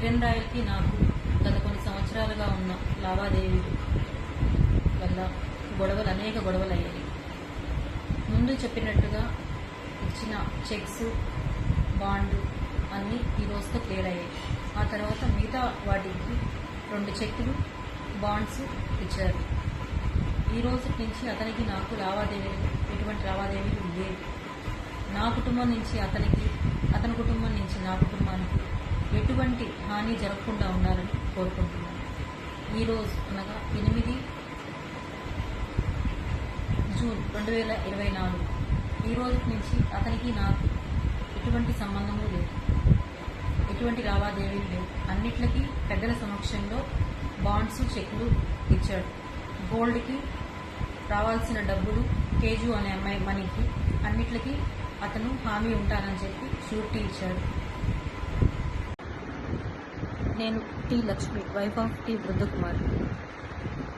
కిరణ్ రాయల్కి నాకు గత కొన్ని సంవత్సరాలుగా ఉన్న లావాదేవీలు వల్ల అనేక గొడవలు అయ్యాయి. ముందు చెప్పినట్టుగా ఇచ్చిన చెక్స్, బాండ్ అన్నీ ఈ రోజుతో క్లియర్ అయ్యాయి. ఆ తర్వాత మిగతా వాటికి 2 చెక్కులు, బాండ్స్ ఇచ్చారు. ఈ రోజు నుంచి అతనికి నాకు ఎటువంటి లావాదేవీలు లేవు. నా కుటుంబం నుంచి అతనికి, అతని కుటుంబం నుంచి నా కుటుంబానికి ఎటువంటి హాని జరగకుండా ఉండాలని కోరుకుంటున్నాను. ఈరోజు అనగా 8 జూన్ 2024 ఈ రోజు నుంచి అతనికి నాకు ఎటువంటి సంబంధము లేదు, ఎటువంటి లావాదేవీలు లేవు. అన్నిట్లకి పెద్దల సమక్షంలో బాండ్స్, చెక్లు ఇచ్చాడు. గోల్డ్కి రావాల్సిన డబ్బులు, కేజు అనే అమ్మాయి మనీకి అన్నిట్లకి అతను హామీ ఉంటానని చెప్పి షూరిటీ ఇచ్చాడు. నేను T Lakshmi, wife of T Brindakumar.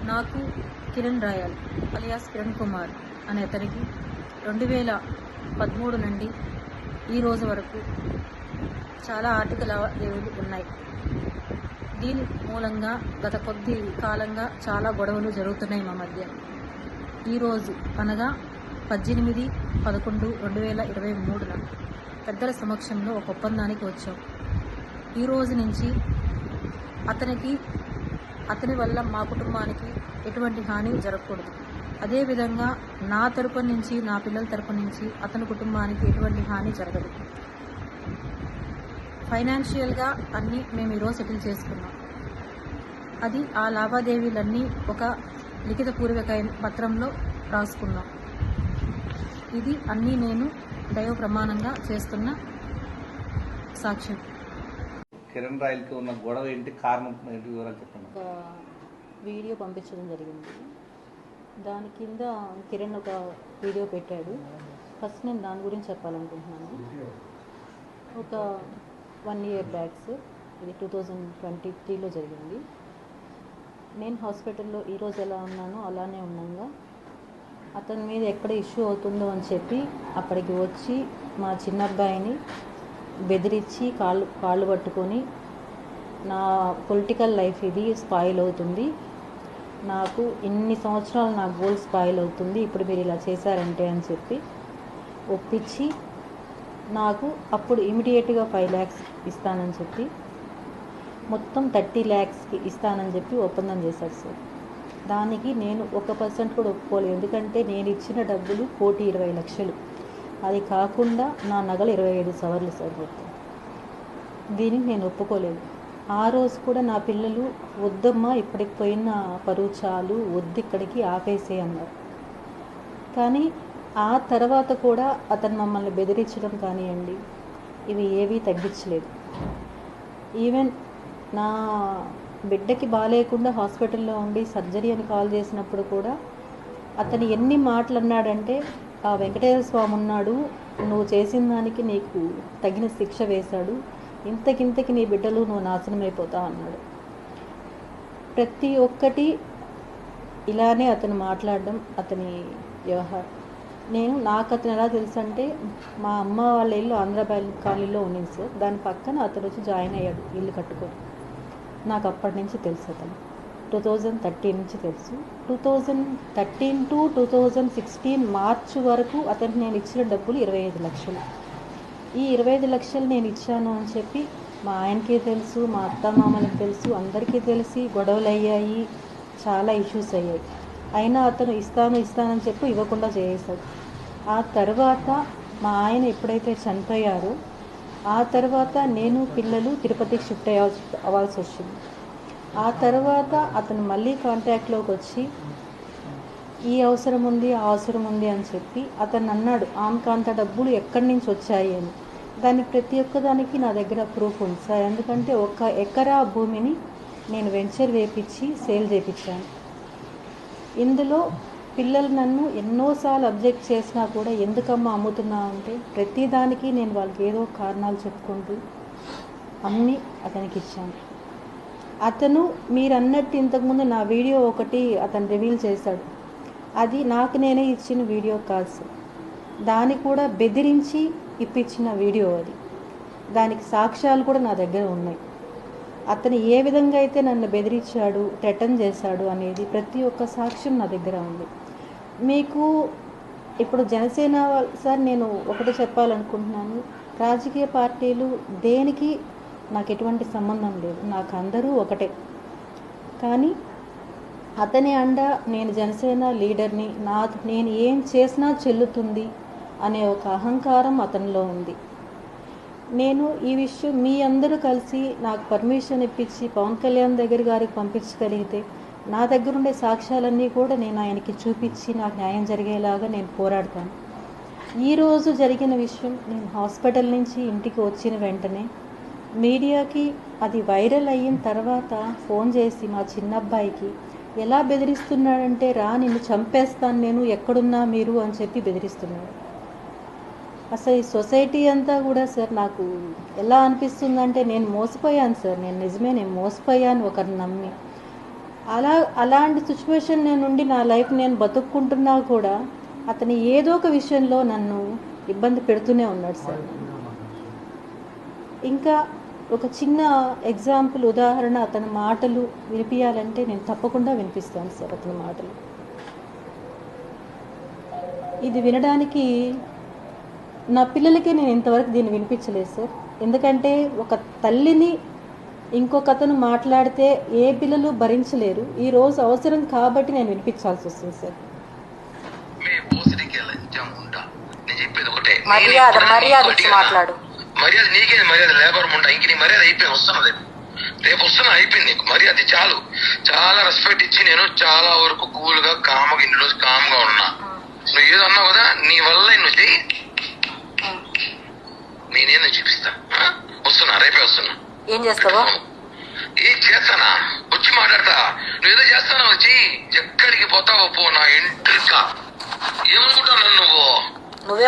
నాకు కిరణ్ రాయల్ అలియాస్ కిరణ్ కుమార్ అనే అతనికి 2013 నుండి ఈ రోజు వరకు చాలా ఆర్థిక లావాదేవీలు ఉన్నాయి. దీని మూలంగా గత కొద్ది కాలంగా చాలా గొడవలు జరుగుతున్నాయి మా మధ్య. ఈరోజు అనగా 18/11/2023 పెద్దల సమక్షంలో ఒక ఒప్పందానికి వచ్చాం. ఈ రోజు నుంచి అతని వల్ల మా కుటుంబానికి ఎటువంటి హాని జరగకూడదు. అదేవిధంగా నా తరపు నుంచి, నా పిల్లల తరపు నుంచి అతని కుటుంబానికి ఎటువంటి హాని జరగదు. ఫైనాన్షియల్గా అన్నీ మేము ఈరోజు సెటిల్ చేసుకున్నాం. అది ఆ లావాదేవీలన్నీ ఒక లిఖితపూర్వక పత్రంలో రాసుకున్నాం. ఇది అన్నీ నేను దైవ ప్రమాణంగా చేస్తున్న సాక్ష్యం. కిరణ్ రాయల్కి ఉన్న గొడవ ఏంటి, కారణం ఏంటి, వివరాలు చెప్పండి. ఒక వీడియో పంపించడం జరిగింది. దాని కింద కిరణ్ ఒక వీడియో పెట్టాడు. ఫస్ట్ నేను దాని గురించి చెప్పాలనుకుంటున్నాను. ఒక 1 year బ్యాక్స్, ఇది 2023లో జరిగింది. నేను హాస్పిటల్లో ఈరోజు ఎలా ఉన్నానో అలానే ఉన్నాగా అతని మీద ఎక్కడ ఇష్యూ అవుతుందో అని చెప్పి అక్కడికి వచ్చి మా చిన్న అబ్బాయిని బెదిరించి కాళ్ళు పట్టుకొని, నా పొలిటికల్ లైఫ్ ఇది స్పాయిల్ అవుతుంది, నాకు ఇన్ని సంవత్సరాలు నా గోల్ స్పాయిల్ అవుతుంది, ఇప్పుడు మీరు ఇలా చేశారంటే అని చెప్పి ఒప్పించి నాకు అప్పుడు ఇమీడియట్గా 5 lakhs ఇస్తానని చెప్పి మొత్తం 30 lakhsకి ఇస్తానని చెప్పి ఒప్పందం చేశాడు సార్. దానికి నేను 1% కూడా ఒప్పుకోలేదు. ఎందుకంటే నేను ఇచ్చిన డబ్బులు 1,20,00,000. అది కాకుండా నా నగలు 25 సవర్లు సార్ మొత్తం. దీనికి నేను ఒప్పుకోలేదు. ఆ రోజు కూడా నా పిల్లలు వద్దమ్మా, ఇప్పటికి పోయిన పరువు చాలు, వద్దు, ఇక్కడికి ఆపేసే అన్నారు. కానీ ఆ తర్వాత కూడా అతను మమ్మల్ని బెదిరించడం కానివ్వండి, ఇవి ఏవీ తగ్గించలేదు. ఈవెన్ నా బిడ్డకి బాగాలేకుండా హాస్పిటల్లో ఉండి సర్జరీ అని కాల్ చేసినప్పుడు కూడా అతను ఎన్ని మాటలు అన్నాడంటే, ఆ వెంకటేశ్వర స్వామి ఉన్నాడు, నువ్వు చేసిన దానికి నీకు తగిన శిక్ష వేశాడు, ఇంతకింతకి నీ బిడ్డలు నువ్వు నాశనం అయిపోతావు అన్నాడు. ప్రతి ఒక్కటి ఇలానే అతను మాట్లాడడం, అతని వ్యవహారం. నాకు అతను ఎలా తెలుసు అంటే, మా అమ్మ వాళ్ళ ఇల్లు ఆంధ్ర కాలనీలో ఉండింది సార్. దాని పక్కన అతను వచ్చి జాయిన్ అయ్యాడు ఇల్లు కట్టుకొని. నాకు అప్పటి నుంచి తెలుసు అతను. 2013 నుంచి తెలుసు. 2013 to 2016 మార్చి వరకు అతనికి నేను ఇచ్చిన డబ్బులు 25 లక్షలు. ఈ 25 లక్షలు నేను ఇచ్చాను అని చెప్పి మా ఆయనకి తెలుసు, మా అత్తమామలకు తెలుసు, అందరికీ తెలిసి గొడవలు అయ్యాయి, చాలా ఇష్యూస్ అయ్యాయి. అయినా అతను ఇస్తానని చెప్పి ఇవ్వకుండా చేసేశాడు. ఆ తర్వాత మా ఆయన ఎప్పుడైతే చనిపోయారో ఆ తర్వాత నేను, పిల్లలు తిరుపతికి షిఫ్ట్ అవ్వాల్సి వచ్చింది. ఆ తర్వాత అతను మళ్ళీ కాంటాక్ట్లోకి వచ్చి ఈ అవసరం ఉంది, ఆ అవసరం ఉంది అని చెప్పి అతను అన్నాడు, ఆమెకు అంత డబ్బులు ఎక్కడి నుంచి వచ్చాయి అని. దానికి ప్రతి ఒక్కదానికి నా దగ్గర ప్రూఫ్ ఉంది సార్. ఎందుకంటే 1 ఎకరా భూమిని నేను వెంచర్ వేపించి సేల్ చేయించాను. ఇందులో పిల్లలు నన్ను ఎన్నోసార్లు అబ్జెక్ట్ చేసినా కూడా ఎందుకమ్మా అమ్ముతున్నావు అంటే, ప్రతిదానికి నేను వాళ్ళకి ఏదో కారణాలు చెప్పుకుంటూ అన్నీ అతనికి ఇచ్చాను. అతను మీరు అన్నట్టు ఇంతకుముందు నా వీడియో ఒకటి అతను రివీల్ చేశాడు. అది నాకు నేనే ఇచ్చిన వీడియో కాల్స్, దాన్ని కూడా బెదిరించి ఇప్పించిన వీడియో అది. దానికి సాక్ష్యాలు కూడా నా దగ్గర ఉన్నాయి. అతను ఏ విధంగా అయితే నన్ను బెదిరించాడు, థ్రెటన్ చేశాడు అనేది ప్రతి ఒక్క సాక్ష్యం నా దగ్గర ఉంది. మీకు ఇప్పుడు జనసేన సార్ నేను ఒకటి చెప్పాలనుకుంటున్నాను. రాజకీయ పార్టీలు దేనికి నాకు ఎటువంటి సంబంధం లేదు, నాకు అందరూ ఒకటే. కానీ అతని అండ నేను జనసేన లీడర్ని, నేను ఏం చేసినా చెల్లుతుంది అనే ఒక అహంకారం అతనిలో ఉంది. నేను ఈ విషయం మీ అందరూ కలిసి నాకు పర్మిషన్ ఇప్పించి పవన్ కళ్యాణ్ గారికి పంపించగలిగితే నా దగ్గర ఉండే సాక్ష్యాలన్నీ కూడా నేను ఆయనకి చూపించి నాకు న్యాయం జరిగేలాగా నేను పోరాడతాను. ఈరోజు జరిగిన విషయం, నేను హాస్పిటల్ నుంచి ఇంటికి వచ్చిన వెంటనే మీడియాకి అది వైరల్ అయిన తర్వాత ఫోన్ చేసి మా చిన్నబ్బాయికి ఎలా బెదిరిస్తున్నాడంటే, రా నిన్ను చంపేస్తాను నేను, ఎక్కడున్నా మీరు అని చెప్పి బెదిరిస్తున్నాడు. అసలు ఈ సొసైటీ అంతా కూడా సార్ నాకు ఎలా అనిపిస్తుందంటే, నేను మోసపోయాను సార్, నేను మోసపోయాను ఒకరిని నమ్మి. అలాంటి సిచ్యువేషన్ నుండి నా లైఫ్ నేను బతుక్కుంటున్నా కూడా అతను ఏదో ఒక విషయంలో నన్ను ఇబ్బంది పెడుతూనే ఉన్నాడు సార్. ఇంకా ఒక చిన్న ఎగ్జాంపుల్, ఉదాహరణ, అతని మాటలు వినిపించాలంటే నేను తప్పకుండా వినిపిస్తాను సార్. అతని మాటలు ఇది వినడానికి నా పిల్లలకే నేను ఇంతవరకు దీన్ని వినిపించలేదు సార్. ఎందుకంటే ఒక తల్లిని ఇంకొక అతను మాట్లాడితే ఏ పిల్లలు భరించలేరు. ఈరోజు అవసరం కాబట్టి నేను వినిపించాల్సి వస్తుంది సార్. మర్యాద నీకే, మర్యాద లేబర్ ముండా, ఇంక నీ మర్యాద అయిపోయింది, వస్తున్నది రేపు అయిపోయింది నీకు మర్యాద. చాలు, చాలా రెస్పెక్ట్ ఇచ్చి నేను చాలా వరకు కూల్గా కామ్గా ఇన్ని రోజు కామ్గా ఉన్నా. నువ్వు ఏదో అన్నావు కదా, నీ వల్ల నువ్వు చెయ్యి, నేనేదో చూపిస్తా. వస్తున్నా, రేపే వస్తున్నా. ఏం చేస్తావా? ఏం చేస్తానా, వచ్చి మాట్లాడతా. నువ్వేదో చేస్తానా, వచ్చి ఎక్కడికి పోతావో పో, నా ఎంట్రీగా. ఏమనుకుంటావు నువ్వు? నువ్వే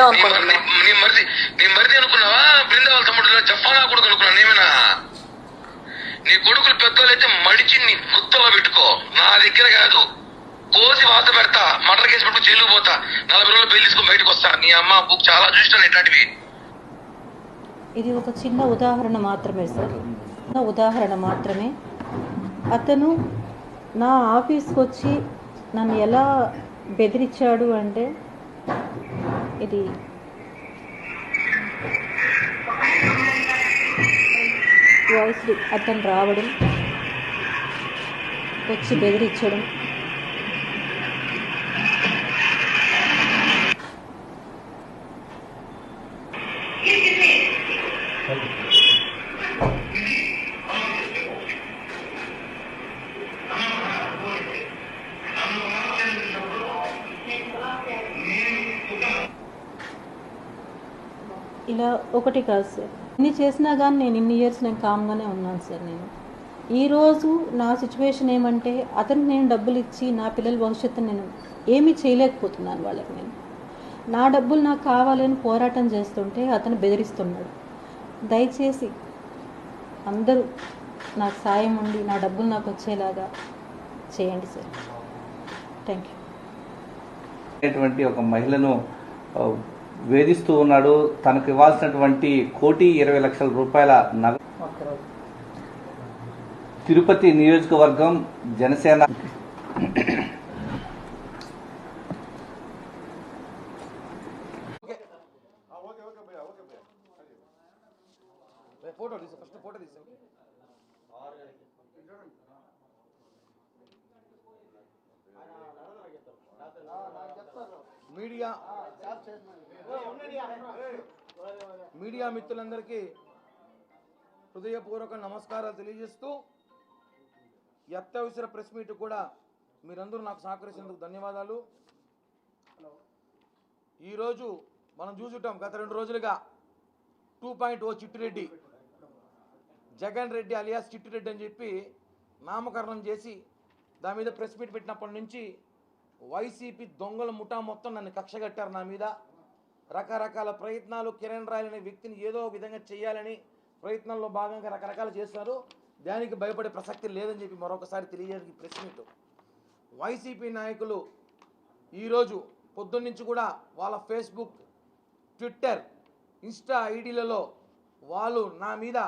నీ మరిది అనుకున్నావా? బృందావల తమ్ముడు జఫానా కొడుకు అనుకున్నాను ఏమైనా? నీ కొడుకులు పెద్దోళ్ళైతే మడిచి నీ గుత్తలో పెట్టుకో, నా దగ్గర కాదు. కోసి వాత పెడతా, మటర్ కేసు పెట్టుకు జైలు పోతా, 40 రోజులు పెళ్లి తీసుకొని బయటకు వస్తా. నీ అమ్మ బుక్ చాలా చూస్తాను ఇట్లాంటివి. ఇది ఒక చిన్న ఉదాహరణ మాత్రమే సార్, ఉదాహరణ మాత్రమే. అతను నా ఆఫీస్కి వచ్చి నన్ను ఎలా బెదిరించాడు అంటే, ఇది వాయిస్ అతను రావడం, వచ్చి బెదిరించడం, ఇలా ఒకటి కాదు సార్. ఇన్ని చేసినా కానీ నేను ఇన్ని ఇయర్స్ నేను కామ్గానే ఉన్నాను సార్. ఈరోజు నా సిచ్యువేషన్ ఏమంటే, అతనికి నేను డబ్బులు ఇచ్చి నా పిల్లల భవిష్యత్తు నేను ఏమీ చేయలేకపోతున్నాను వాళ్ళకి. నా డబ్బులు నాకు కావాలని పోరాటం చేస్తుంటే అతను బెదిరిస్తున్నాడు. దయచేసి అందరూ నాకు సాయం ఉండి నా డబ్బులు నాకు వచ్చేలాగా చేయండి సార్. Thank you. ఒక మహిళను వేధిస్తూ ఉన్నాడు. తనకు ఇవ్వాల్సినటువంటి 1,20,00,000 రూపాయల నగదు. తిరుపతి నియోజకవర్గం జనసేన మీడియా మిత్రులందరికీ హృదయపూర్వక నమస్కారాలు తెలియజేస్తూ, అత్యవసర ప్రెస్ మీట్ కూడా మీరందరూ నాకు సహకరించినందుకు ధన్యవాదాలు. ఈరోజు మనం చూసుంటాం, గత 2 రోజులుగా 2.0 చిట్టిరెడ్డి, జగన్ రెడ్డి అలియాస్ చిట్టిరెడ్డి అని చెప్పి నామకరణం చేసి దాని మీద ప్రెస్ మీట్ పెట్టినప్పటి నుంచి వైసీపీ దొంగల ముఠా మొత్తం నన్ను కక్షగట్టారు. నా మీద రకరకాల ప్రయత్నాలు, కిరణ్ రాయల్ అనే వ్యక్తిని ఏదో విధంగా చేయాలని ప్రయత్నంలో భాగంగా రకరకాలు చేస్తున్నారు. దానికి భయపడే ప్రసక్తి లేదని చెప్పి మరొకసారి తెలియజేయడానికి ప్రెస్ మీట్. వైసీపీ నాయకులు ఈరోజు పొద్దున్నుంచి కూడా వాళ్ళ ఫేస్బుక్, ట్విట్టర్, ఇన్స్టా ఐడీలలో వాళ్ళు నా మీద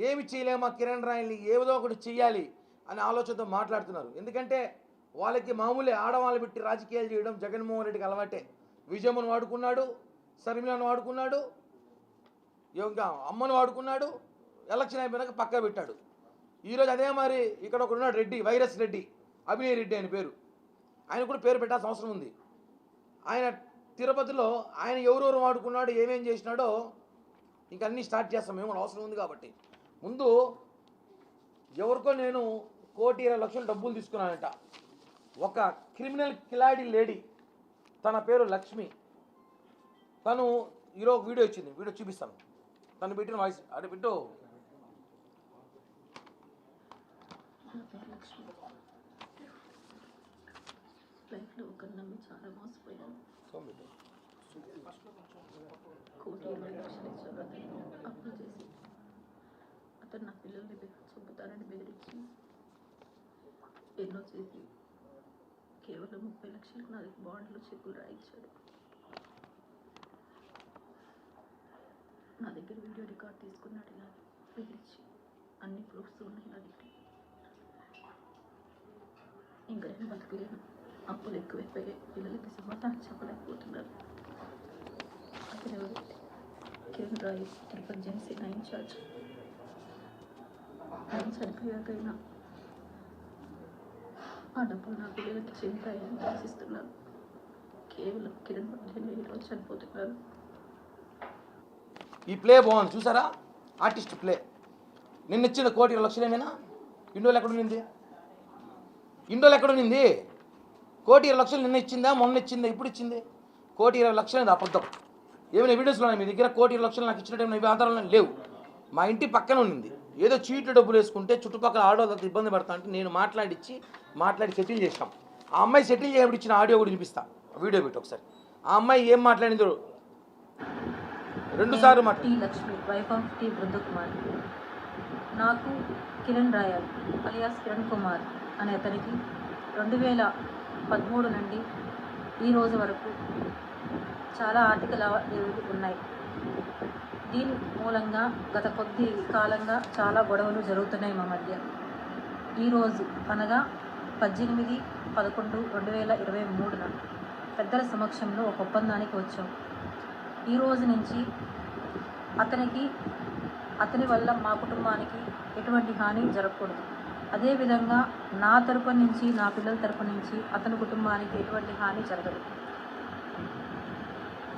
ఏమి చేయలేమా కిరణ్ రాయల్ని ఏదో ఒకటి చెయ్యాలి అనే ఆలోచనతో మాట్లాడుతున్నారు. ఎందుకంటే వాళ్ళకి మామూలే ఆడవాళ్ళు పెట్టి రాజకీయాలు చేయడం జగన్మోహన్ రెడ్డికి అలవాటే. విజయమ్మను వాడుకున్నాడు, శర్మిలను వాడుకున్నాడు, ఇంకా అమ్మను వాడుకున్నాడు, ఎలక్షన్ అయిపోయినాక పక్కా పెట్టాడు. ఈరోజు అదే మరి ఇక్కడ ఒకడు ఉన్నాడు రెడ్డి, వైరస్ రెడ్డి, అభినయ్ రెడ్డి ఆయన పేరు. ఆయన కూడా పేరు పెట్టాల్సిన అవసరం ఉంది. ఆయన తిరుపతిలో ఆయన ఎవరెవరు వాడుకున్నాడు, ఏమేం చేసినాడో ఇంకా అన్నీ స్టార్ట్ చేస్తాం మేము, అవసరం ఉంది కాబట్టి. ముందు ఎవరికో నేను 1,20,00,000 డబ్బులు తీసుకున్నానంట. ఒక క్రిమినల్ కిలాడి లేడీ, తన పేరు లక్ష్మి. తను ఈరోజు వీడియో ఇచ్చింది, వీడియో చూపిస్తాను. తను పెట్టిన వాయిస్ అటు పెట్టు. లైఫ్లో ఒకరిని నమ్మి చాలా మోసపోయాను. 1,20,00,000 ఇచ్చాను అప్పులు చేసి. అతను నా పిల్లల్ని చంపుతానని బెదిరించి ఎన్నో చేసి కేవలం 30 లక్షలకు నా బాండ్లు చెక్కులు రాయించాడు. నా దగ్గర వీడియో రికార్డ్ తీసుకున్నాడు. ఇలా బెదిరించి అన్ని ప్రూఫ్స్ ఉన్నాయి నా దగ్గర. ఇంకా నేను బతకలేను. అప్పులు ఎక్కువైపోయాయి. పిల్లలకి సమాధానం చెప్పలేకపోతున్నారు. అతను ఎవరు? కిరణ్ రాయ్, తిరుపతి జనసేన ఇన్ఛార్జ్. ఆయన చనిపోయాకైనా ఆ డబ్బులు నా పిల్లలకి చెందుతాయని ఆశిస్తున్నాను. కేవలం కిరణ్ వల్లే ఈరోజు చనిపోతున్నారు. ఈ ప్లే బాగుంది చూసారా, ఆర్టిస్ట్ ప్లే. నిన్న ఇచ్చిన 1,20,00,000 ఇండోలు ఎక్కడుంది? ఇండోలు ఎక్కడుంది? 1,20,00,000 నిన్న ఇచ్చిందా, మొన్న ఇచ్చిందా, ఇప్పుడు ఇచ్చింది? 1,20,00,000 అబద్ధం. ఏమైనా ఎవిడెన్స్లో ఉన్నాయి మీ దగ్గర? 1,20,00,000 నాకు ఇచ్చిన టైం ఆధారాలు లేవు. మా ఇంటి పక్కన ఉంది. ఏదో చీట్లు డబ్బులు వేసుకుంటే చుట్టుపక్కల ఆడవాళ్ళతో ఇబ్బంది పడతా అంటే నేను మాట్లాడి సెటిల్ చేసాం. ఆ అమ్మాయి సెటిల్ చేయబడి ఇచ్చిన ఆడియో కూడా వినిపిస్తా, వీడియో పెట్టి ఒకసారి. ఆ అమ్మాయి ఏం మాట్లాడిందో 2 సార్లు T Lakshmi, wife of T Brindakumar. నాకు కిరణ్ రాయల్ అలియాస్ కిరణ్ కుమార్ అనే అతనికి 2013 నుండి ఈ రోజు వరకు చాలా ఆర్థిక లావాదేవీలు ఉన్నాయి. దీని మూలంగా గత కొద్ది కాలంగా చాలా గొడవలు జరుగుతున్నాయి మా మధ్య. ఈరోజు అనగా 18/11/2023 పెద్దల సమక్షంలో ఒక ఒప్పందానికి వచ్చాం. ఈ రోజు నుంచి అతని వల్ల మా కుటుంబానికి ఎటువంటి హాని జరగకూడదు. అదేవిధంగా నా తరపు నుంచి, నా పిల్లల తరపు నుంచి అతని కుటుంబానికి ఎటువంటి హాని జరగదు.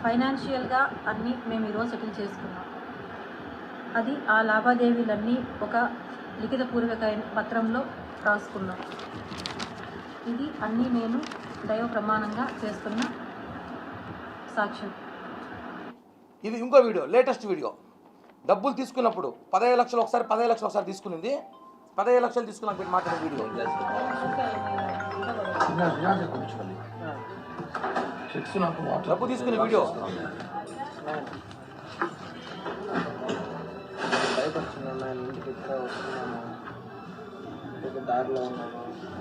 ఫైనాన్షియల్గా అన్నీ మేము ఈరోజు సెటిల్ చేసుకున్నాం. అది ఆ లావాదేవీలన్నీ ఒక లిఖితపూర్వకమైన పత్రంలో రాసుకున్నాం. ఇది అన్నీ నేను దైవ ప్రమాణంగా చేస్తున్న సాక్ష్యం. ఇది ఇంకో వీడియో, లేటెస్ట్ వీడియో. డబ్బులు తీసుకున్నప్పుడు 15 లక్షలు ఒకసారి, 15 లక్షలు ఒకసారి తీసుకునింది. 15 లక్షలు తీసుకున్నాక పెట్టి మాట్లాడే వీడియో. డబ్బు తీసుకునే వీడియో.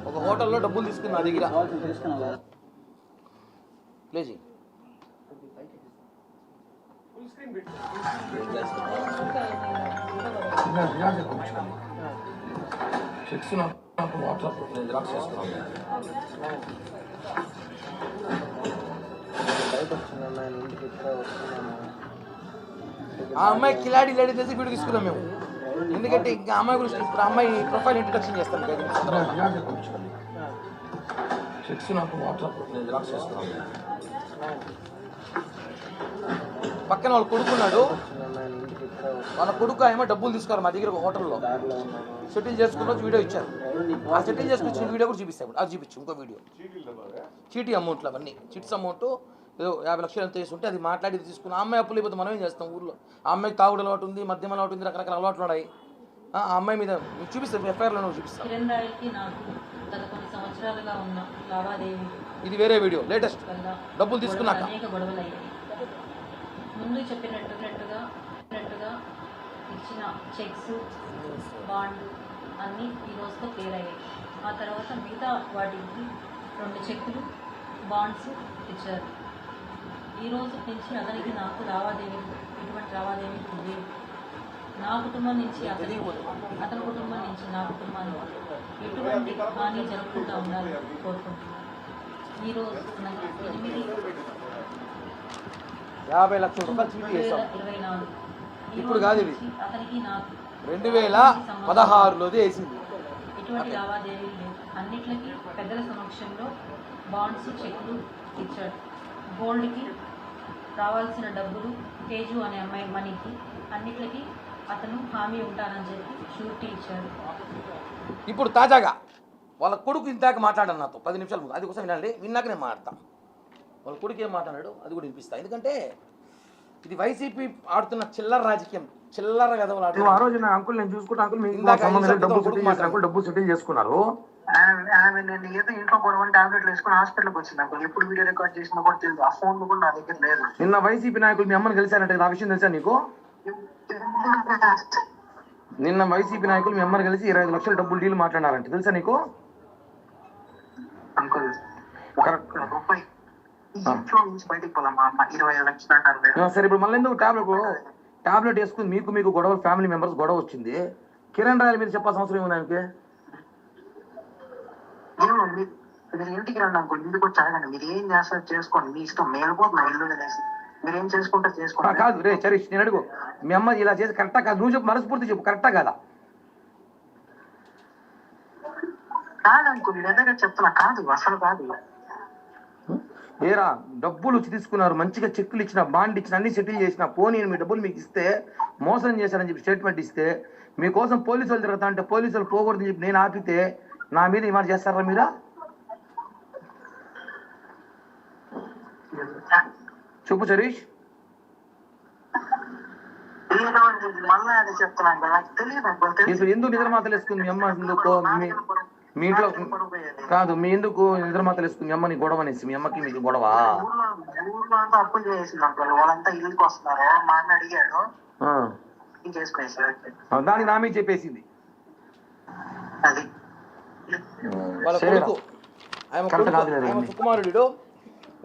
ఒక హోటల్లో డబ్బులు తీసుకున్నా దగ్గర లేజీ. ఆ అమ్మాయి కిలాడి లేడీ తెలిసి వీడియో తీసుకున్నాం మేము. ఎందుకంటే ఇంకా అమ్మాయి గురించి ఇప్పుడు అమ్మాయి ప్రొఫైల్ ఇంట్రడక్షన్ చేస్తాను. పక్కన వాళ్ళు కొడుకున్నాడు. వాళ్ళ కొడుకు ఏమో డబ్బులు తీసుకోవాలి మా దగ్గర ఒక హోటల్లో సెటిల్ చేసుకున్న వీడియో ఇచ్చారు. ఆ సెటిల్ చేసుకొచ్చిన వీడియో కూడా చూపిస్తాను. అది చూపించు ఇంకో వీడియో. చీటీ అమౌంట్లు అవన్నీ చిట్స్ అమౌంట్ ఏదో 50 లక్షలు ఎంత వేసుకుంటే అది మాట్లాడి తీసుకుని. ఆ అమ్మాయి అప్పులు అయిపోతే మనం ఏం చేస్తాం? ఊళ్ళో ఆ అమ్మాయికి తాగుడు అలవాటు ఉంది, మద్యం అలవాటు ఉంది, రకరకాల అలవాట్లు ఉన్నాయి. ఆ అమ్మాయి మీద చూపిస్తాను, ఎఫ్ఐఆర్లో చూపిస్తాను. కిరణ్ రాయల్కి నాకు గత కొన్ని సంవత్సరాలుగా ఉన్న లావాదేవీ. ఇది వేరే వీడియో, లేటెస్ట్. డబ్బులు తీసుకున్నాక అనేక గొడవలు అయ్యాయి. ముందు చెప్పినట్టుగా ఇచ్చిన చెక్స్, బాండ్ అన్నీ ఈ రోజుతో క్లియర్ అయ్యాయి. ఆ తర్వాత మిగతా వాటికి 2 చెక్కులు, బాండ్స్ ఇచ్చారు. ఈ రోజు నుంచి అతనికి నాకు ఎటువంటి లావాదేవీలు లేవు. నా కుటుంబం నుంచి అతని కుటుంబం నుంచి నా కుటుంబానికి ఎటువంటి హాని జరగకుండా ఉండాలని కోరుకుంటున్నాను. ఈరోజు 50 లక్షల రూపాయలు చీటీ చేశాం. 2024 ఇప్పుడు కాదు ఇది, అతనికి నాకు 2016లోది వేసింది. ఎటువంటి లావాదేవీలు లేవు. అన్నిట్లకి పెద్దల సమక్షంలో బాండ్స్, చెక్లు ఇచ్చాడు. గోల్డ్కి రావాల్సిన డబ్బులు, తేజు అనే అమ్మాయి మనీకి అన్నిట్లకి అతను హామీ ఉంటానని చెప్పి షూరిటీ ఇచ్చాడు. ఇప్పుడు తాజాగా వాళ్ళ కొడుకు ఇందాక మాట్లాడాను నాతో 10 నిమిషాల ముందు. అది కోసం వినాలి, విన్నాక నేను మాట్లాడతాను. వాళ్ళ కొడుకు ఏం మాట్లాడాడు అది కూడా వినిపిస్తా. ఎందుకంటే ఇది వైసీపీ ఆడుతున్న చిల్లర రాజకీయం, చిల్లర గదవలు ఆడుతున్నారు. ఆ రోజు నా అంకుల్ నేను చూసుకుంటా, అంకుల్ మీకు డబ్బు సెటిల్ చేసుకున్నారు. ఆమె నేను ఏదో ఇంట్లో గొడవ టాబ్లెట్లు వేసుకుని హాస్పిటల్కి వచ్చింది అంకుల్. ఎప్పుడు వీడియో రికార్డ్ చేసినా కూడా తెలియదు. ఆ ఫోన్ కూడా నా దగ్గర లేదు. నిన్న వైసీపీ నాయకులు మీ అమ్మని కలిశారంటే ఆ విషయం తెలుసా నీకు? నిన్న వైసీపీ నాయకులు మీ అమ్మని కలిసి 25 లక్షల డబ్బులు డీల్ మాట్లాడారంటే తెలుసా నీకు? అంకుల్ రూపాయి ఇంట్లో నుంచి బయటకు పోదామా? 25 లక్షలు అంటారు. సరే, ఇప్పుడు మళ్ళీ ఎందుకు టాబ్లెట్ వేసుకుని మీకు గొడవ, ఫ్యామిలీ మెంబర్స్ గొడవ వచ్చింది. కిరణ్ రాయల మీద చెప్పాల్సిన అవసరం ఏముంది ఆయనకి? మీరు ఇంటికి రండి అంకుల్, ఇంటికి వచ్చి అడగండి. మీరు ఏం చేస్తారు చేసుకోండి, మీ ఇష్టం. మేలుపోతున్నా ఇల్లు అనేసి మీరు ఏం చేసుకుంటారు చేసుకోండి. కాదు రే చరీష్, నేను అడుగు, మీ అమ్మ ఇలా చేసి కరెక్టా కాదు? నువ్వు చెప్పు, మనస్ఫూర్తి చెప్పు, కరెక్టా కాదా? కాదు అంకుల్, నిజంగా చెప్తున్నా, కాదు అసలు కాదు. ఏరా డబ్బులు వచ్చి తీసుకున్నారు, మంచిగా చెక్కులు ఇచ్చిన, బాండ్ ఇచ్చిన, అన్ని సెటిల్ చేసిన, పోనీ మీ డబ్బులు మీకు ఇస్తే మోసం చేశారని చెప్పి స్టేట్మెంట్ ఇస్తే, మీకోసం పోలీసు వాళ్ళు తిరుగుతా అంటే పోలీసులు పోకూడదని చెప్పి నేను ఆపితే నా మీద ఇమారు చేస్తారా మీరా? చెప్పు సరీష్. మళ్ళీ అది చెప్తున్నాను, నాకు తెలియదు అంకుల్. ఇప్పుడు ఎందుకు నిద్రమాతలు వేసుకుంది మీ అమ్మ? ఎందుకు మీ ఇంట్లో కాదు, మీ ఎందుకు నిద్రమాతలు వేసుకుంది మీ అమ్మని గొడవ అనేసి? మీ అమ్మకి మీకు గొడవ? ఊర్లో అంతా అప్పులు చేసింది అంకుల్. వాళ్ళంతా ఇల్లుకి వస్తున్నారు, మా అన్న అడిగాడు దానికి నా మీద చెప్పేసింది. అది వాళ్ళ కొడుకు ఆయన సుకుమారుడు,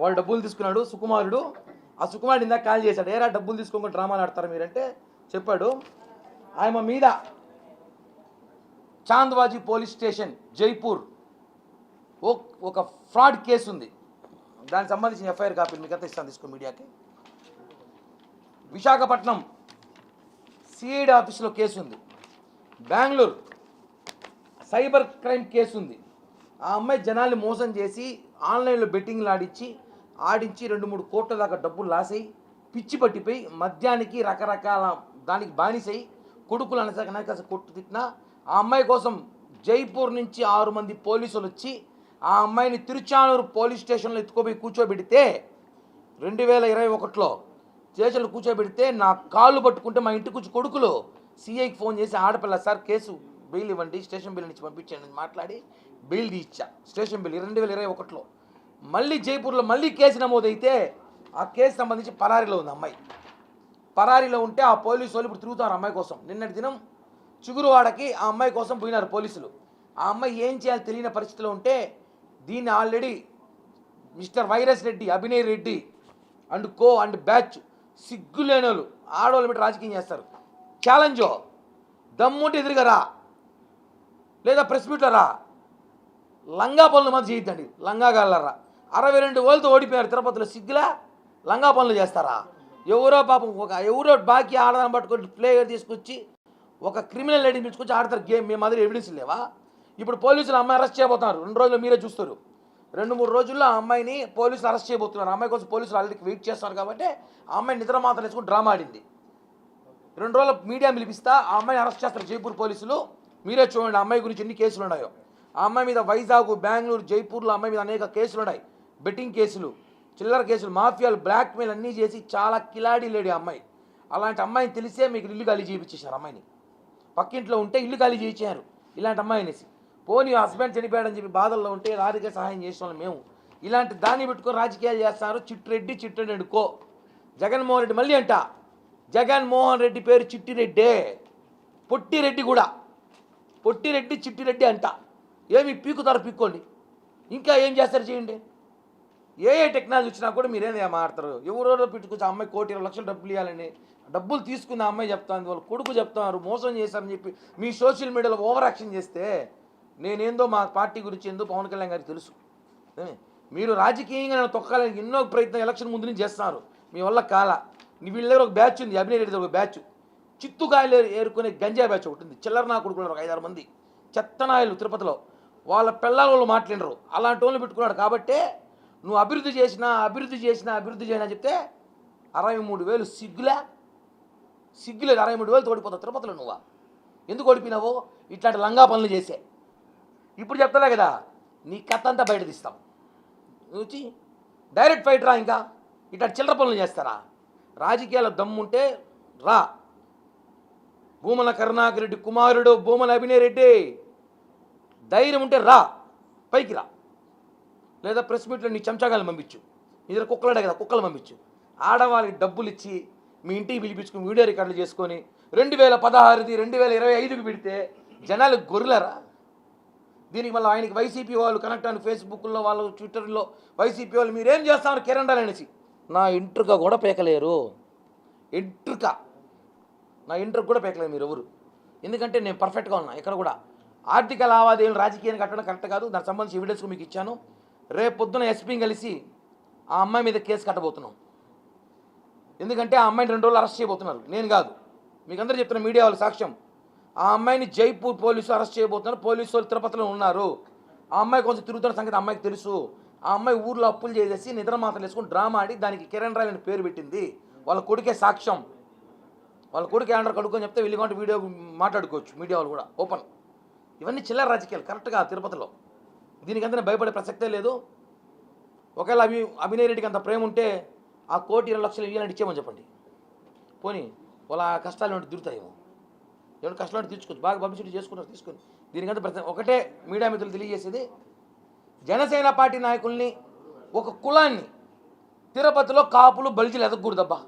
వాళ్ళు డబ్బులు తీసుకున్నాడు సుకుమారుడు. ఆ సుకుమారుడు ఇందాక కాల్ చేశాడు, ఏరా డబ్బులు తీసుకోకుండా డ్రామాలు ఆడతారు మీరంటే చెప్పాడు. ఆయన మీద చాంద్వాజీ పోలీస్ స్టేషన్ జైపూర్ ఒక ఫ్రాడ్ కేసు ఉంది. దానికి సంబంధించిన ఎఫ్ఐఆర్ కాపీలు మీకు అంతా ఇస్తాను, తీసుకో మీడియాకి. విశాఖపట్నం సిఐడి ఆఫీసులో కేసు ఉంది. బెంగళూరు సైబర్ క్రైమ్ కేసు ఉంది. ఆ అమ్మాయి జనాల్ని మోసం చేసి ఆన్లైన్లో బెట్టింగ్లు ఆడించి 2-3 కోట్ల దాకా డబ్బులు లాసై పిచ్చి పట్టిపోయి మద్యానికి రకరకాల దానికి బానిసై కొడుకులు అనసక కొట్టు తిట్టిన ఆ అమ్మాయి కోసం జైపూర్ నుంచి 6 మంది పోలీసులు వచ్చి ఆ అమ్మాయిని తిరుచానూరు పోలీస్ స్టేషన్లో ఎత్తుకోపోయి కూర్చోబెడితే 2021లో స్టేషన్లో కూర్చోబెడితే నా కాళ్ళు పట్టుకుంటే మా ఇంటికి వచ్చి కొడుకులు సిఐకి ఫోన్ చేసి, ఆడపిల్ల సార్ కేసు బెయిల్ ఇవ్వండి, స్టేషన్ బిల్ నుంచి పంపించండి మాట్లాడి బెయిల్ తీయించా. స్టేషన్ బిల్ 2021లో. మళ్ళీ జైపూర్లో మళ్ళీ కేసు నమోదైతే ఆ కేసు సంబంధించి పరారీలో ఉంది అమ్మాయి. పరారీలో ఉంటే ఆ పోలీసు వాళ్ళు ఇప్పుడు తిరుగుతారు అమ్మాయి కోసం. నిన్నటి దినం చిగురువాడకి ఆ అమ్మాయి కోసం పోయినారు పోలీసులు. ఆ అమ్మాయి ఏం చేయాలో తెలియని పరిస్థితిలో ఉంటే దీన్ని already mister virus Reddy, Abhinay Reddy and co and batch సిగ్గులేనోళ్ళు ఆడవాళ్ళు పెట్టి రాజకీయం చేస్తారు. ఛాలెంజో దమ్ముంటే ఎదురుగారా, లేదా ప్రెస్ మీట్లో రా, లంగా పనులు మాత్రం చేయొద్దండి. లంగా గాళ్ళరా 62 ఓళ్ళతో ఓడిపోయారు తిరుపతిలో. సిగ్గులా లంగా పనులు చేస్తారా? ఎవరో పాపం ఎవరో బాకీ ఆడదాన్ని పట్టుకొని ప్లేయర్ తీసుకొచ్చి ఒక క్రిమినల్ లేడీని పిలుచుకొచ్చి ఆడతారు గేమ్. మేము మాదిరి ఎవిడెన్స్ లేవా? ఇప్పుడు పోలీసులు అమ్మాయి అరెస్ట్ చేయబోతున్నారు. 2 రోజులు మీరే చూస్తారు. 2-3 రోజుల్లో ఆ అమ్మాయిని పోలీసులు అరెస్ట్ చేయబోతున్నారు. అమ్మాయి కోసం పోలీసులు ఆల్రెడీ వెయిట్ చేస్తున్నారు కాబట్టి ఆ అమ్మాయి నిద్ర మాత్రం వేసుకుని డ్రామా ఆడింది. 2 రోజుల మీడియా పిలిపిస్తా ఆ అమ్మాయిని అరెస్ట్ చేస్తారు జైపూర్ పోలీసులు. మీరే చూడండి ఆ అమ్మాయి గురించి ఎన్ని కేసులు ఉన్నాయో. ఆ అమ్మాయి మీద వైజాగ్, బెంగళూరు, జైపూర్లో అమ్మాయి మీద అనేక కేసులు ఉన్నాయి. బెట్టింగ్ కేసులు, చిల్లర కేసులు, మాఫియాలు, బ్లాక్మెయిల్ అన్నీ చేసి చాలా కిలాడీ లేడీ అమ్మాయి. అలాంటి అమ్మాయిని తెలిసే మీకు ఇల్లు ఖాళీ చేయించేశారు. అమ్మాయిని పక్కింట్లో ఉంటే ఇల్లు ఖాళీ చేయించారు ఇలాంటి అమ్మాయి అనేసి. పోనీ హస్బెండ్ చనిపోయాడని చెప్పి బాధల్లో ఉంటే రాజకీయ సహాయం చేసిన మేము. ఇలాంటి దాన్ని పెట్టుకొని రాజకీయాలు చేస్తారు. Chittireddy and co. జగన్మోహన్ రెడ్డి మళ్ళీ అంట, జగన్మోహన్ రెడ్డి పేరు చిట్టిరెడ్డే, పొట్టిరెడ్డి కూడా. పొట్టిరెడ్డి చిట్టిరెడ్డి అంట. ఏమి పీకుతారు పీక్కోండి, ఇంకా ఏం చేస్తారు చేయండి. ఏ టెక్నాలజీ వచ్చినా కూడా మీరేం మాట్లాడతారు. ఎవరో పెట్టుకొచ్చి అమ్మాయి 1,20,00,000 డబ్బులు ఇవ్వాలని డబ్బులు తీసుకున్న అమ్మాయి చెప్తాను, వాళ్ళ కొడుకు చెప్తున్నారు మోసం చేశారని చెప్పి మీ సోషల్ మీడియాలో ఓవర్ యాక్షన్ చేస్తే నేనేందో మా పార్టీ గురించి ఏందో పవన్ కళ్యాణ్ గారికి తెలుసు. మీరు రాజకీయంగా నన్ను తొక్కాలని ఎన్నో ప్రయత్నం ఎలక్షన్ ముందు నుంచి చేస్తున్నారు, మీ వల్ల కాల. వీళ్ళ దగ్గర ఒక బ్యాచ్ ఉంది, అభినయ్ రెడ్డి ఒక బ్యాచ్, చిత్తుకాయలు ఏరుకునే గంజా బ్యాచ్ ఒకటి ఉంది, చిల్లర నా కొడుకున్నారు ఒక 5-6 మంది చెత్తనాయలు తిరుపతిలో. వాళ్ళ పిల్లల వాళ్ళు మాట్లాడరు, అలాంటి వాళ్ళు పెట్టుకున్నాడు. కాబట్టే నువ్వు అభివృద్ధి చేసినా చెప్తే 63,000 సిగ్గులేదు 63,000 తోడిపోతావు తిరుపతిలో. నువ్వా ఎందుకు ఓడిపోయినావు? ఇట్లాంటి లంగా పనులు చేసే. ఇప్పుడు చెప్తలే కదా నీ కథ అంతా బయట తీస్తాం. వచ్చి డైరెక్ట్ ఫైట్ రా, ఇంకా ఇట్లా చిల్లర పనులు చేస్తారా? రాజకీయాల దమ్ముంటే రా. భూమన కరుణాకర్ రెడ్డి కుమారుడు భూమన అభినయ్ రెడ్డి, ధైర్యం ఉంటే రా, పైకి రా. లేదా ప్రెస్ మీట్లో నీ చెంచాగాలు పంపించు, నీ దగ్గర కుక్కలాడే కదా కుక్కలు పంపించు. ఆడవాళ్ళకి డబ్బులు ఇచ్చి మీ ఇంటికి పిలిపించుకుని వీడియో రికార్డులు చేసుకొని 2016ది 2025కి పెడితే జనాలు గొర్రెలరా? దీనికి మళ్ళీ ఆయనకి వైసీపీ వాళ్ళు కనెక్ట్ అని ఫేస్బుక్లో వాళ్ళు ట్విట్టర్లో వైసీపీ వాళ్ళు మీరేం చేస్తామని కిరణ్ రాయల్ అనేసి నా ఇంట్రుక కూడా పేకలేరు. నా ఇంట్రుక కూడా పేకలేరు మీరు ఎవరు. ఎందుకంటే నేను పర్ఫెక్ట్గా ఉన్నా. ఇక్కడ కూడా ఆర్థిక లావాదేవీలు రాజకీయాన్ని కట్టడం కరెక్ట్ కాదు. దానికి సంబంధించి ఎవిడెన్స్ మీకు ఇచ్చాను. రేపు పొద్దున ఎస్పీని కలిసి ఆ అమ్మాయి మీద కేసు కట్టబోతున్నాం. ఎందుకంటే ఆ అమ్మాయిని 2 రోజులు అరెస్ట్ చేయబోతున్నారు, నేను కాదు, మీకు అందరూ చెప్తున్న మీడియా వాళ్ళ సాక్ష్యం. ఆ అమ్మాయిని జైపూర్ పోలీసులు అరెస్ట్ చేయబోతున్నారు. పోలీసు వాళ్ళు తిరుపతిలో ఉన్నారు. ఆ అమ్మాయి కొంచెం తిరుగుతున్న సంగతి అమ్మాయికి తెలుసు. ఆ అమ్మాయి ఊర్లో అప్పులు చేసేసి నిద్ర మాత్రలు వేసుకుని డ్రామా ఆడి దానికి కిరణ్ రాయల్ అని పేరు పెట్టింది. వాళ్ళ కొడుకే సాక్ష్యం. వాళ్ళ కొడుకు ఏమంటారు కడుక్కొని చెప్తే వెళ్ళి వీడియో మాట్లాడుకోవచ్చు మీడియా వాళ్ళు కూడా ఓపెన్. ఇవన్నీ చిల్లర రాజకీయాలు కరెక్ట్గా తిరుపతిలో. దీనికంతా భయపడే ప్రసక్తే లేదు. ఒకవేళ అభినయ్ రెడ్డికి అంత ప్రేమ ఉంటే ఆ 1,20,00,000 ఇవ్వాలని ఇచ్చేమని చెప్పండి. పోనీ వాళ్ళ కష్టాలు ఏమిటి తిరుగుతాయేమో, ఏమైనా కష్టాలు తీర్చుకోవచ్చు. బాగా పబ్లిసిటీ చేసుకున్నారు, తీసుకొని. దీనికంతా ఒకటే మీడియా మిత్రులు తెలియజేసేది, జనసేన పార్టీ నాయకుల్ని ఒక కులాన్ని తిరుపతిలో కాపులు బలిజీలు ఎదగకూడదబ్బా.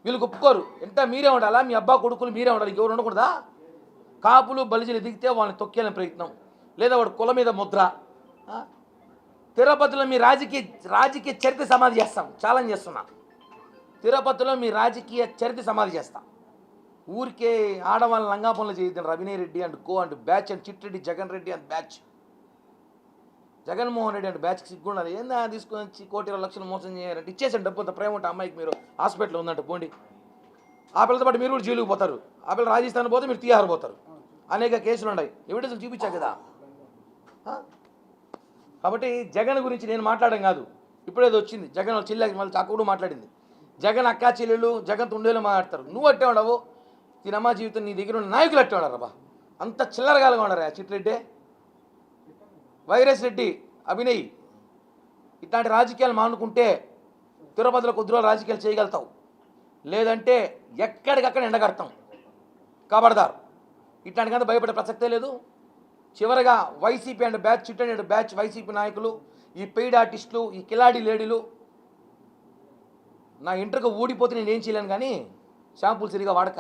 వీళ్ళు ఒప్పుకోరు. ఎంత మీరే ఉండాలా, మీ అబ్బా కొడుకులు మీరే ఉండాలి, ఎవరు ఉండకూడదా? కాపులు బలిజీలు ఎదిగితే వాళ్ళని తొక్కేయాలని ప్రయత్నం, లేదా వాడు కుల మీద ముద్ర. తిరుపతిలో మీ రాజకీయ చరిత్ర సమాధి చేస్తాం, ఛాలెంజ్ చేస్తున్నా. తిరుపతిలో మీ రాజకీయ చరిత్ర సమాధి చేస్తాం. ఊరికే ఆడవాళ్ళ లంగా పనులు చేయొద్దండి. Abhinay Reddy and co and batch and Chittireddy Jagan Reddy and batch, Jaganmohan Reddy అంటే బ్యాచ్కి సిగ్గుండాలి. ఏందా తీసుకొని వచ్చి 1,20,00,000 మోసం చేయాలంటే ఇచ్చేసండి డబ్బు. ప్రేమ ఉంటే అమ్మాయికి మీరు హాస్పిటల్లో ఉందంటే పోండి. ఆ పిల్లతో పాటు మీరు కూడా జైలుకి పోతారు. ఆ పిల్ల రాజస్థాన్ పోతే మీరు తీహార్ పోతారు. అనేక కేసులు ఉన్నాయి, ఎవిడెన్స్ చూపించా కదా. కాబట్టి జగన్ గురించి నేను మాట్లాడడం కాదు. ఇప్పుడేదో వచ్చింది జగన్ చెల్లి మళ్ళీ అక్కడ మాట్లాడింది. జగన్ అక్కా చెల్లెలు జగన్ తుండేలు మాట్లాడతారు. నువ్వు అట్టే ఉండవు. దీనమ్మా జీవితం నీ దగ్గర ఉన్న నాయకులు అట్టే ఉండరు అబ్బా. అంత చిల్లరగాలుగా ఉండరా చిట్రెడ్డి, వైరస్ రెడ్డి, అభినయ్. ఇట్లాంటి రాజకీయాలు మానుకుంటే తిరుపతిలో కొద్ది రోజులు రాజకీయాలు చేయగలుగుతావు. లేదంటే ఎక్కడికక్కడ ఎండగడతాం. కాబడదారు. ఇట్లాంటికంతా భయపడే ప్రసక్తే లేదు. చివరగా వైసీపీ అండ్ బ్యాచ్ చిట్టండి అండ్ బ్యాచ్ వైసీపీ నాయకులు, ఈ పెయిడ్ ఆర్టిస్టులు, ఈ కిలాడి లేడీలు, నా ఇంటర్గా ఊడిపోతే నేను ఏం చేయలేను, కానీ షాంపూలు సరిగా వాడక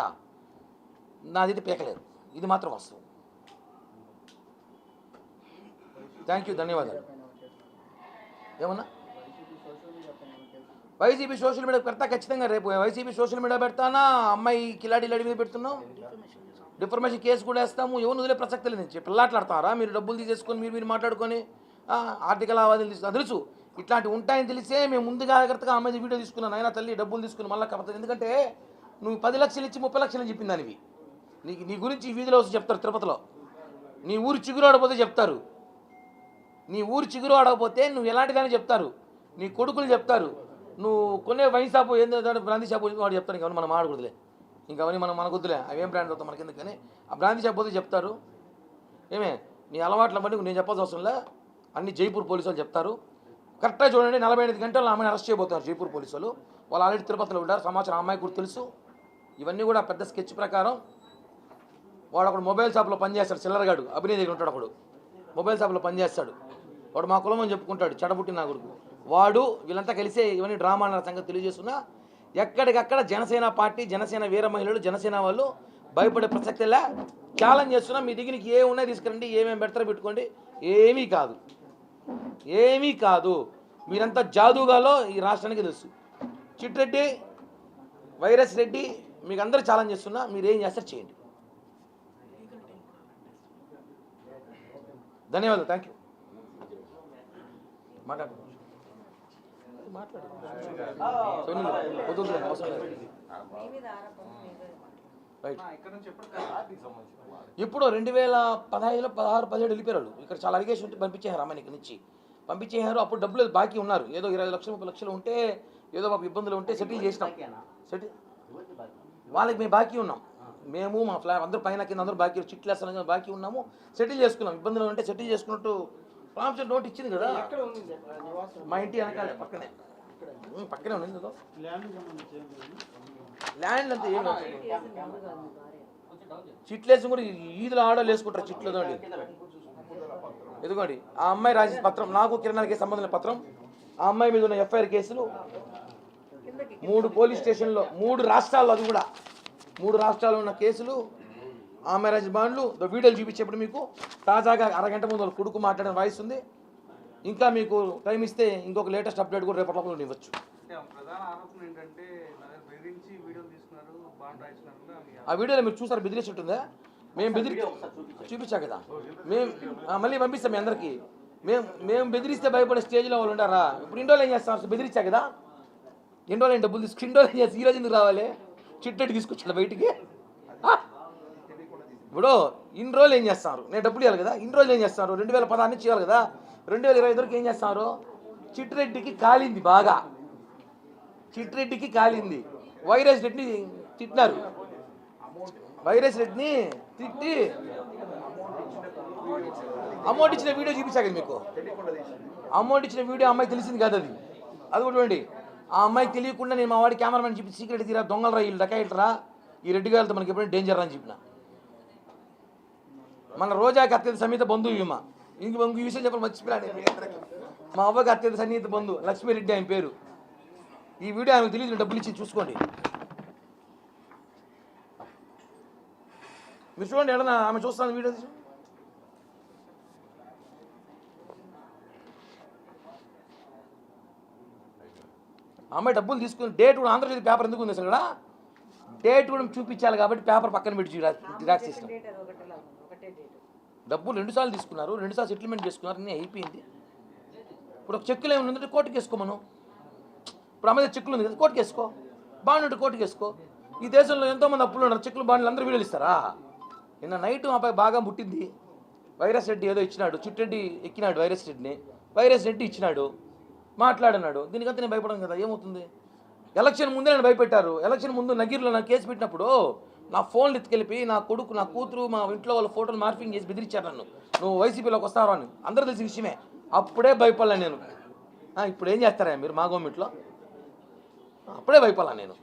నాది పేకలేదు. ఇది మాత్రం వస్తుంది. థ్యాంక్ యూ, ధన్యవాదాలు. ఏమన్నా వైసీపీ సోషల్ మీడియా పెడతా ఖచ్చితంగా. రేపు వైసీపీ సోషల్ మీడియా పెడతానా, అమ్మాయి కిలాడి లేడీ మీద పెడుతున్నాం, డిఫర్మేషన్ కేసు కూడా వేస్తాము. ఎవరు వదిలే ప్రసక్తి లేదు. పిల్లాట్లాడతారా మీరు? డబ్బులు తీసేసుకొని మీరు మాట్లాడుకొని ఆర్థిక లావాదేవీలు తీసుకుని తెలుసు. ఇట్లాంటివి ఉంటాయని తెలిసే మేము ముందుగా జాగ్రత్తగా అమ్మాయి వీడియో తీసుకున్నాను. అయినా తల్లి డబ్బులు తీసుకుని మళ్ళీ కాకపోతే, ఎందుకంటే నువ్వు 10 లక్షలు ఇచ్చి 30 లక్షలు అని చెప్పింది దానివి. నీ గురించి వీధిలో వచ్చి చెప్తారు తిరుపతిలో. నీ ఊరు చిగురు ఆడపోతే చెప్తారు. నీ ఊరు చిగురు ఆడకపోతే నువ్వు ఎలాంటిదని చెప్తారు. నీ కొడుకులు చెప్తారు. నువ్వు కొనే వైన్ షాపు ఏంటో బ్రాంతి షాపు వాడు చెప్తాను. ఇంకా మనం ఆడకూడదులే, ఇంకా అవన్నీ మనకు వద్దులే, అవేం బ్రాండ్ అవుతాం మనకి ఎందుకు. కానీ ఆ బ్రాంతి షాప్ పోతే చెప్తారు. ఏమే నీ అలవాట్ల బట్టి నేను చెప్పాల్సిన అవసరంలే. అన్ని జైపూర్ పోలీసు వాళ్ళు చెప్తారు. కరెక్ట్గా చూడండి, 48 గంటలు ఆమెను అరెస్ట్ చేయబోతున్నారు జైపూర్ పోలీసులు. వాళ్ళు ఆల్రెడీ తిరుపతిలో ఉంటారు. సమాచారం అమ్మాయి కూడా తెలుసు. ఇవన్నీ కూడా పెద్ద స్కెచ్ ప్రకారం. వాడు అక్కడ మొబైల్ షాప్లో పనిచేస్తాడు, చిల్లరగాడు. అభినయ్ దగ్గర ఉంటాడు అప్పుడు, మొబైల్ షాప్లో పనిచేస్తాడు. వాడు మా కులం అని చెప్పుకుంటాడు, చెడబుట్టి నా కొడుకు వాడు. వీళ్ళంతా కలిసే ఇవన్నీ డ్రామా అన్న సంగతి తెలియజేస్తున్నా. ఎక్కడికక్కడ జనసేన పార్టీ, జనసేన వీర మహిళలు, జనసేన వాళ్ళు భయపడే ప్రసక్తిలా ఛాలెంజ్ చేస్తున్నా. మీ దగ్గరికి ఏ ఉన్నాయి తీసుకురండి, ఏమేమి పెడతారో పెట్టుకోండి. ఏమీ కాదు, ఏమీ కాదు. మీరంతా జాదుగాలో ఈ రాష్ట్రానికి తెలుసు. చిట్రెడ్డి, వైరస్ రెడ్డి, మీకు అందరూ ఛాలెంజ్ చేస్తున్నా, మీరు ఏం చేస్తారు చేయండి. ధన్యవాదాలు. Thank you. మాట్లాడు. ఇప్పుడు 2015లో 16, 17 వెళ్ళిపోయారు. ఇక్కడ చాలా అలిగేషన్ ఉంటే పంపించేశారు అమ్మాయిని ఇక్కడ నుంచి పంపించేశారు. అప్పుడు డబ్బులు బాకీ ఉన్నారు, ఏదో 20 లక్షలు 30 లక్షలు ఉంటే ఏదో మాకు ఇబ్బందులు ఉంటే సెటిల్ చేసినాం. వాళ్ళకి మేము బాకీ ఉన్నాం, మేము మా ఫ్లాట్ అందరూ పైన కింద అందరూ బాకీ చిట్లేస్తాను బాకీ ఉన్నాము, సెటిల్ చేసుకున్నాం. ఇబ్బందులు ఉంటే సెటిల్ చేసుకున్నట్టు ప్రామిసరీ నోట్ ఇచ్చింది కదా. మా ఇంటి వెనకాల పక్కనే ఉంది కదా ల్యాండ్ అంతా. ఏం చిట్లేసి కూడా ఈదులు ఆడోళ్ళు వేసుకుంటారు చిట్లు. ఎదుగోండి ఆ అమ్మాయి రాసిన పత్రం, నాకు కిరణాలకి సంబంధించిన పత్రం, ఆ అమ్మాయి మీద ఉన్న ఎఫ్ఐఆర్ కేసులు 3 పోలీస్ స్టేషన్లో 3 రాష్ట్రాల్లో, అది కూడా 3 రాష్ట్రాల్లో ఉన్న కేసులు, ఆ మ్యారేజ్ బాండ్లు, వీడియోలు చూపించేప్పుడు మీకు తాజాగా అరగంట ముందు వాళ్ళ కొడుకు మాట్లాడిన వాయిస్ ఉంది. ఇంకా మీకు టైం ఇస్తే ఇంకొక లేటెస్ట్ అప్డేట్ కూడా రేపటి లోపల ఇవ్వచ్చు. ఆ వీడియోలో మీరు చూసారు, బెదిరించి ఉంటుందా? మేము చూపించా కదా, మేము మళ్ళీ పంపిస్తాం మీ అందరికీ. మేము బెదిరిస్తే భయపడే స్టేజ్లో వాళ్ళు ఉండారా? ఇప్పుడు ఇండోలు ఏం చేస్తాం? బెదిరించా కదా, ఇండోలు ఏం డబ్బులు తీసుకు ఇండోలు ఏం చేసి ఈరోజు ఎందుకు రావాలి? చిట్టెట్టు తీసుకొచ్చాడు బయటికి. ఇప్పుడు ఇన్ని రోజులు ఏం చేస్తున్నారు? నేను డబ్బులు ఇవ్వాలి కదా, ఇన్ని రోజులు ఏం చేస్తున్నారు? 2016 నుంచి ఇవ్వాలి కదా, 2022 వరకు ఏం చేస్తున్నారు? చిట్టిరెడ్డికి కాలింది బాగా, చిట్టిరెడ్డికి కాలింది. వైరస్ రెడ్డిని తిట్టినారు, వైరస్ రెడ్డిని తిట్టి అమౌంట్ ఇచ్చిన వీడియో చూపించాక మీకు. అమౌంట్ ఇచ్చిన వీడియో అమ్మాయి తెలిసింది కాదు, అది కూడా చూడండి. ఆ అమ్మాయికి తెలియకుండా నేను మా వాడి కెమెరామెన్ చెప్పి సీక్రెట్ తీరా, దొంగలరా వీళ్ళు, డకాయిట్రా, ఈ రెడ్డి గారితో మనకి ఎప్పుడైనా డేంజర్ అని చెప్పిన. మన రోజాకి అత్యంత సన్నిహిత బంధువు ఈమె. ఇంక ఈ విషయం చెప్పాలి మర్చిపోయాను. మా అవ్వకి అత్యంత సన్నిహిత బంధువు లక్ష్మీరెడ్డి ఆయన పేరు. ఈ వీడియో ఆమెకు తెలియదు, డబ్బులు ఇచ్చి చూసుకోండి. మీరు చూడండి, ఎడనా ఆమె చూస్తాను వీడియో. అమ్మాయి డబ్బులు తీసుకుని డేట్ కూడా ఆంధ్రజ్యోతి పేపర్ ఎందుకు ఉంది అసలు? డేట్ కూడా చూపించాలి కాబట్టి పేపర్ పక్కన పెట్టి జిరాక్స్ చేస్తాం. డబ్బులు 2 సార్లు తీసుకున్నారు, 2 సార్లు సెటిల్మెంట్ చేసుకున్నారు, అన్నీ అయిపోయింది. ఇప్పుడు ఒక చెక్కులు ఏమైనా ఉందంటే కోర్టుకు వేసుకో. మనం ఇప్పుడు అమ్మాయి చెక్కులు ఉంది కదా, కోర్టుకు వేసుకో. బాండ్ ఉంటే కోర్టుకు వేసుకో. ఈ దేశంలో ఎంతోమంది అప్పులు ఉన్నారు, చెక్కులు బాండ్లు అందరూ వీడియోలు ఇస్తారా? నిన్న నైట్ అబ్బాయి బాగా ముట్టింది, వైరస్ రెడ్డి ఏదో ఇచ్చినాడు, చిట్టెడ్డి ఎక్కినాడు వైరస్ రెడ్డిని, వైరస్ రెడ్డి ఇచ్చినాడు, మాట్లాడినాడు. దీనికంతా నేను భయపడను కదా, ఏమవుతుంది? ఎలక్షన్ ముందే నన్ను భయపెట్టారు. ఎలక్షన్ ముందు నగీర్లో నాకు కేసు పెట్టినప్పుడు నా ఫోన్లు ఎత్తుకెళ్ళి నా కొడుకు, నా కూతురు, మా ఇంట్లో వాళ్ళ ఫోటోలు మార్పింగ్ చేసి బెదిరించారు నన్ను. నువ్వు వైసీపీలోకి వస్తావు అని అందరూ తెలిసిన విషయమే. అప్పుడే భయపడలే నేను. ఇప్పుడు ఏం చేస్తారా మీరు మా గవర్నమెంట్లో? అప్పుడే భయపడలా నేను.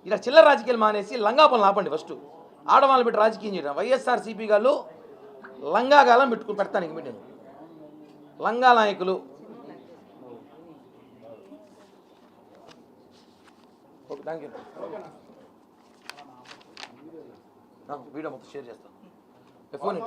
ఇలా చిల్లర రాజకీయాలు మానేసి లంగా పనులు ఆపండి. ఫస్ట్ ఆడవాళ్ళు పెట్టి రాజకీయం చేయడం. వైఎస్ఆర్సీపీ గారు లంగాగాలం పెడతాను. ఇంక నేను లంగా నాయకులు. Okay, thank you. వీడియో మొత్తం షేర్ చేస్తాను. ఫోన్